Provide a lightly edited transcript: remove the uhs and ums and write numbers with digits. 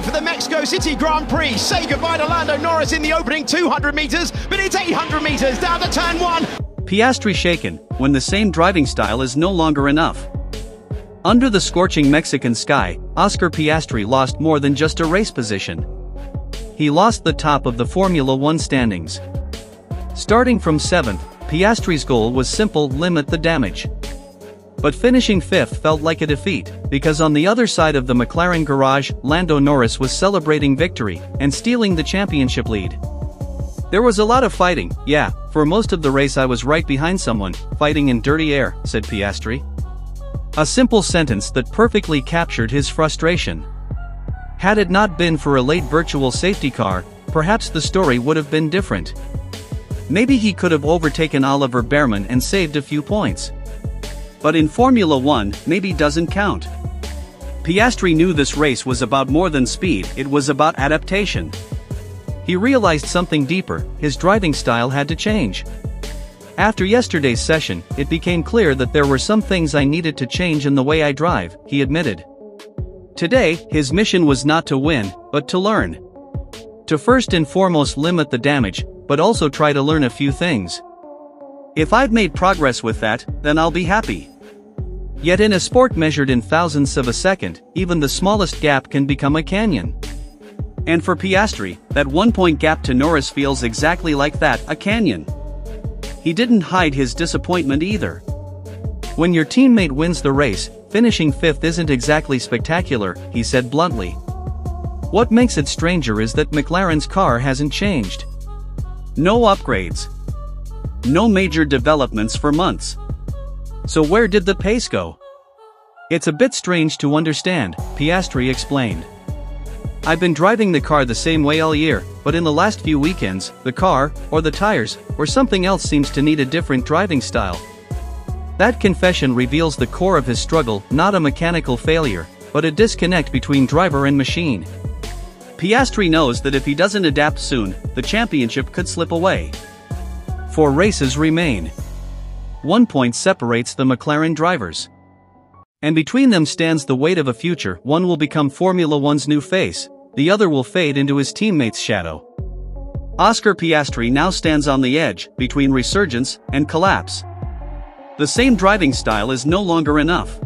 for the Mexico City Grand Prix. Say goodbye to Lando Norris in the opening 200 metres, but it's 800 metres down to turn 1. Piastri shaken when the same driving style is no longer enough. Under the scorching Mexican sky, Oscar Piastri lost more than just a race position. He lost the top of the Formula One standings. Starting from 7th, Piastri's goal was simple: limit the damage. But finishing 5th felt like a defeat, because on the other side of the McLaren garage, Lando Norris was celebrating victory and stealing the championship lead. There was a lot of fighting, yeah, for most of the race I was right behind someone, fighting in dirty air, said Piastri. A simple sentence that perfectly captured his frustration. Had it not been for a late virtual safety car, perhaps the story would have been different. Maybe he could have overtaken Oliver Bearman and saved a few points. But in Formula One, maybe doesn't count. Piastri knew this race was about more than speed, it was about adaptation. He realized something deeper: his driving style had to change. After yesterday's session, it became clear that there were some things I needed to change in the way I drive, he admitted. Today, his mission was not to win, but to learn. To first and foremost limit the damage, but also try to learn a few things. If I've made progress with that, then I'll be happy. Yet in a sport measured in thousandths of a second, even the smallest gap can become a canyon. And for Piastri, that 1-point gap to Norris feels exactly like that, a canyon. He didn't hide his disappointment either. When your teammate wins the race, finishing 5th isn't exactly spectacular, he said bluntly. What makes it stranger is that McLaren's car hasn't changed. No upgrades. No major developments for months. So where did the pace go? It's a bit strange to understand, Piastri explained. I've been driving the car the same way all year, but in the last few weekends, the car, or the tires, or something else seems to need a different driving style. That confession reveals the core of his struggle, not a mechanical failure, but a disconnect between driver and machine. Piastri knows that if he doesn't adapt soon, the championship could slip away. 4 races remain. 1 point separates the McLaren drivers. And between them stands the weight of a future. One will become Formula One's new face, the other will fade into his teammate's shadow. Oscar Piastri now stands on the edge, between resurgence and collapse. The same driving style is no longer enough.